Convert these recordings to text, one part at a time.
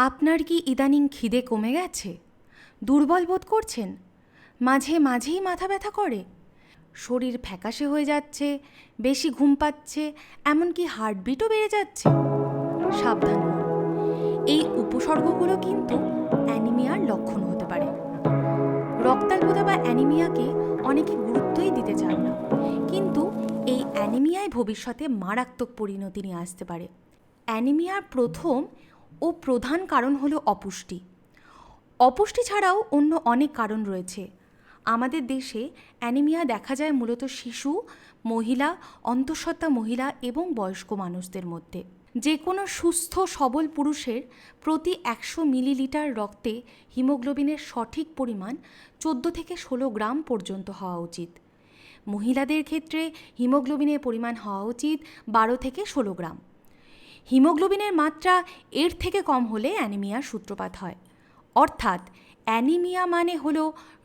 আপনার কি ইদানিং খিদে কমে গেছে? দুর্বল বোধ করছেন? মাঝে মাঝেই মাথা ব্যথা করে? শরীর ফ্যাকাশে হয়ে যাচ্ছে, বেশি ঘুম পাচ্ছে, এমনকি হার্টবিটও বেড়ে যাচ্ছে? সাবধান হন, এই উপসর্গগুলো কিন্তু অ্যানিমিয়ার লক্ষণ হতে পারে। রক্তাল্পতা বা অ্যানিমিয়াকে অনেকে গুরুত্বই দিতে চান না, কিন্তু এই অ্যানিমিয়ায় ভবিষ্যতে মারাত্মক পরিণতি নিয়ে আসতে পারে। অ্যানিমিয়ার প্রথম ও প্রধান কারণ হলো অপুষ্টি। অপুষ্টি ছাড়াও অন্য অনেক কারণ রয়েছে। আমাদের দেশে অ্যানিমিয়া দেখা যায় মূলত শিশু, মহিলা, অন্তঃসত্ত্বা মহিলা এবং বয়স্ক মানুষদের মধ্যে। যে কোনো সুস্থ সবল পুরুষের প্রতি 100 মিলিলিটার রক্তে হিমোগ্লোবিনের সঠিক পরিমাণ 14 থেকে 16 গ্রাম পর্যন্ত হওয়া উচিত। মহিলাদের ক্ষেত্রে হিমোগ্লোবিনের পরিমাণ হওয়া উচিত 12 থেকে 16 গ্রাম। হিমোগ্লোবিনের মাত্রা এর থেকে কম হলে অ্যানিমিয়ার সূত্রপাত হয়। অর্থাৎ অ্যানিমিয়া মানে হলো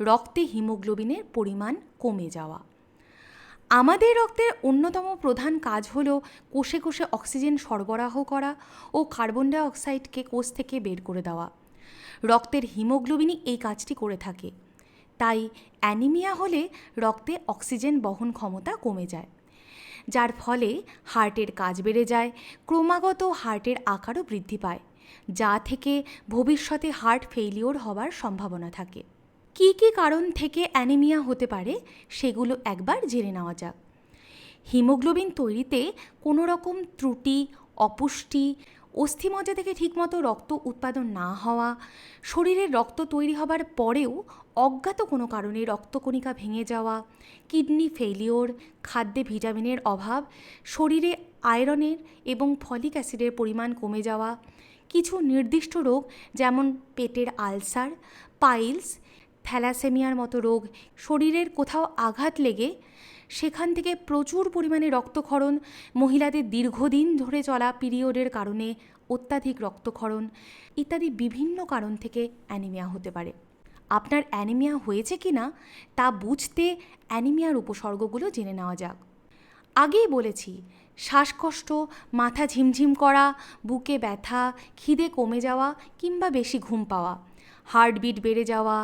রক্তে হিমোগ্লোবিনের পরিমাণ কমে যাওয়া। আমাদের রক্তের অন্যতম প্রধান কাজ হলো কোষে কোষে অক্সিজেন সরবরাহ করা ও কার্বন ডাই অক্সাইডকে কোষ থেকে বের করে দেওয়া। রক্তের হিমোগ্লোবিনই এই কাজটি করে থাকে। তাই অ্যানিমিয়া হলে রক্তে অক্সিজেন বহন ক্ষমতা কমে যায়, যার ফলে হার্টের কাজ বেড়ে যায়, ক্রমাগত হার্টের আকারও বৃদ্ধি পায়, যা থেকে ভবিষ্যতে হার্ট ফেইলিওর হওয়ার সম্ভাবনা থাকে। কী কী কারণ থেকে অ্যানিমিয়া হতে পারে সেগুলো একবার জেনে নেওয়া যাক। হিমোগ্লোবিন তৈরিতে কোনো রকম ত্রুটি, অপুষ্টি, অস্থিমজ্জা থেকে ঠিকমতো রক্ত উৎপাদন না হওয়া, শরীরের রক্ত তৈরি হবার পরেও অজ্ঞাত কোনো কারণে রক্তকণিকা ভেঙে যাওয়া, কিডনি ফেইলিওর, খাদ্যে ভিটামিনের অভাব, শরীরে আয়রনের এবং ফলিক অ্যাসিডের পরিমাণ কমে যাওয়া, কিছু নির্দিষ্ট রোগ যেমন পেটের আলসার, পাইলস, থ্যালাসেমিয়ার মতো রোগ, শরীরের কোথাও আঘাত লেগে সেখান থেকে প্রচুর পরিমাণে রক্তক্ষরণ, মহিলাদের দীর্ঘদিন ধরে চলা পিরিয়ডের কারণে অত্যাধিক রক্তক্ষরণ ইত্যাদি বিভিন্ন কারণ থেকে অ্যানিমিয়া হতে পারে। আপনার অ্যানিমিয়া হয়েছে কি না তা বুঝতে অ্যানিমিয়ার উপসর্গগুলো জেনে নেওয়া যাক। আগেই বলেছি, শ্বাসকষ্ট, মাথা ঝিমঝিম করা, বুকে ব্যথা, খিদে কমে যাওয়া কিংবা বেশি ঘুম পাওয়া, হার্টবিট বেড়ে যাওয়া,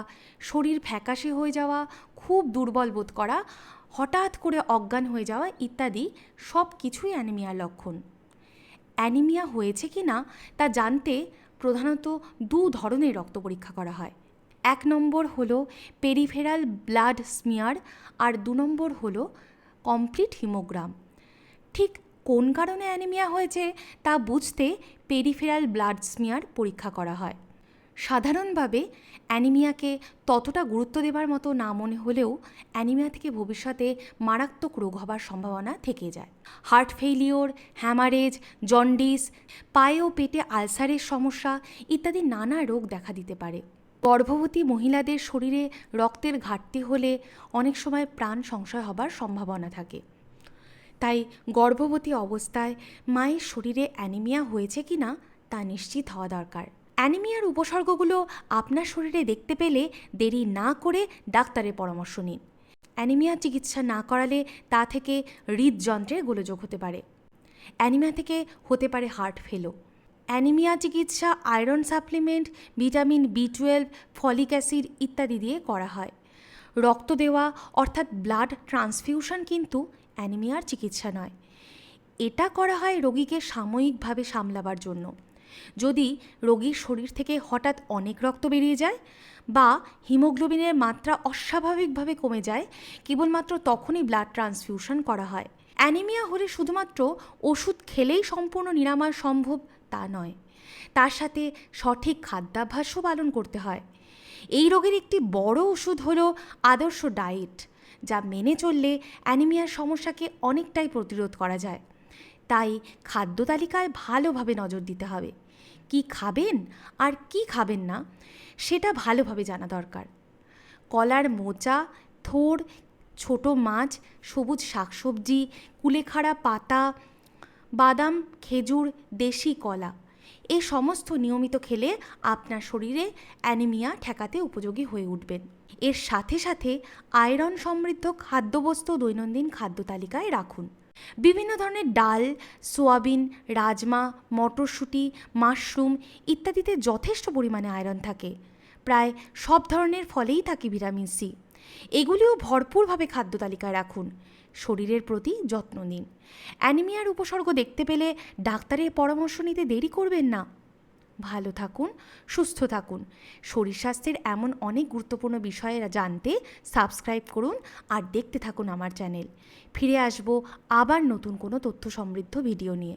শরীর ফ্যাকাশে হয়ে যাওয়া, খুব দুর্বল বোধ করা, হঠাৎ করে অজ্ঞান হয়ে যাওয়া ইত্যাদি সব কিছুই অ্যানিমিয়ার লক্ষণ। অ্যানিমিয়া হয়েছে কি না তা জানতে প্রধানত 2 ধরনের রক্ত পরীক্ষা করা হয়। 1 নম্বর হলো পেরিফেরাল ব্লাড স্মিয়ার আর 2 নম্বর হলো কমপ্লিট হিমোগ্রাম। ঠিক কোন কারণে অ্যানিমিয়া হয়েছে তা বুঝতে পেরিফেরাল ব্লাড স্মিয়ার পরীক্ষা করা হয়। সাধারণভাবে অ্যানিমিয়াকে ততটা গুরুত্ব দেবার মতো না মনে হলেও অ্যানিমিয়া থেকে ভবিষ্যতে মারাত্মক রোগ হবার সম্ভাবনা থেকে যায়। হার্ট ফেইলিওর, হ্যামারেজ, জন্ডিস, পায়ে ও পেটে আলসারের সমস্যা ইত্যাদি নানা রোগ দেখা দিতে পারে। গর্ভবতী মহিলাদের শরীরে রক্তের ঘাটতি হলে অনেক সময় প্রাণ সংশয় হবার সম্ভাবনা থাকে। তাই গর্ভবতী অবস্থায় মায়ের শরীরে অ্যানিমিয়া হয়েছে কি না তা নিশ্চিত হওয়া দরকার। অ্যানিমিয়ার উপসর্গগুলো আপনার শরীরে দেখতে পেলে দেরি না করে ডাক্তারের পরামর্শ নিন। অ্যানিমিয়া চিকিৎসা না করালে তা থেকে হৃদযন্ত্রের গোলযোগ হতে পারে। অ্যানিমিয়া থেকে হতে পারে হার্ট ফেলও। অ্যানিমিয়া চিকিৎসা iron supplement, vitamin B12, folic acid ইত্যাদি দিয়ে করা হয়। রক্ত দেওয়া অর্থাৎ ব্লাড ট্রান্সফিউশন কিন্তু অ্যানিমিয়ার চিকিৎসা নয়। এটা করা হয় রোগীকে সাময়িকভাবে সামলাবার জন্য। যদি রোগীর শরীর থেকে হঠাৎ অনেক রক্ত বেরিয়ে যায় বা হিমোগ্লোবিনের মাত্রা অস্বাভাবিকভাবে কমে যায়, কেবলমাত্র তখনই ব্লাড ট্রান্সফিউশন করা হয়। অ্যানিমিয়া হলে শুধুমাত্র ওষুধ খেলেই সম্পূর্ণ নিরাময় সম্ভব তা নয়, তার সাথে সঠিক খাদ্যাভ্যাসও পালন করতে হয়। এই রোগের একটি বড় ওষুধ হলো আদর্শ ডায়েট, যা মেনে চললে অ্যানিমিয়ার সমস্যাকে অনেকটাই প্রতিরোধ করা যায়। তাই খাদ্য তালিকায় ভালোভাবে নজর দিতে হবে। কি খাবেন আর কি খাবেন না সেটা ভালোভাবে জানা দরকার। কলার মোচা, থোড়, ছোট মাছ, সবুজ শাকসবজি, কুলেখাড়া পাতা, বাদাম, খেজুর, দেশি কলা এই সমস্ত নিয়মিত খেলে আপনার শরীরে অ্যানিমিয়া ঠেকাতে উপযোগী হয়ে উঠবেন। এর সাথে সাথে আয়রন সমৃদ্ধ খাদ্যবস্তু দৈনন্দিন খাদ্য তালিকায় রাখুন। বিভিন্ন ধরনের ডাল, সোয়াবিন, রাজমা, মটরশুঁটি, মাশরুম ইত্যাদিতে যথেষ্ট পরিমাণে আয়রন থাকে। প্রায় সব ধরনের ফলেই থাকে ভিটামিন সি। এগুলিও ভরপুরভাবে খাদ্য তালিকায় রাখুন। শরীরের প্রতি যত্ন নিন। অ্যানিমিয়ার উপসর্গ দেখতে পেলে ডাক্তারের পরামর্শ নিতে দেরি করবেন না। ভালো থাকুন, সুস্থ থাকুন। শরীর স্বাস্থ্যের এমন অনেক গুরুত্বপূর্ণ বিষয়ে জানতে সাবস্ক্রাইব করুন আর দেখতে থাকুন আমার চ্যানেল। ফিরে আসবো আবার নতুন কোনো তথ্য সমৃদ্ধ ভিডিও নিয়ে।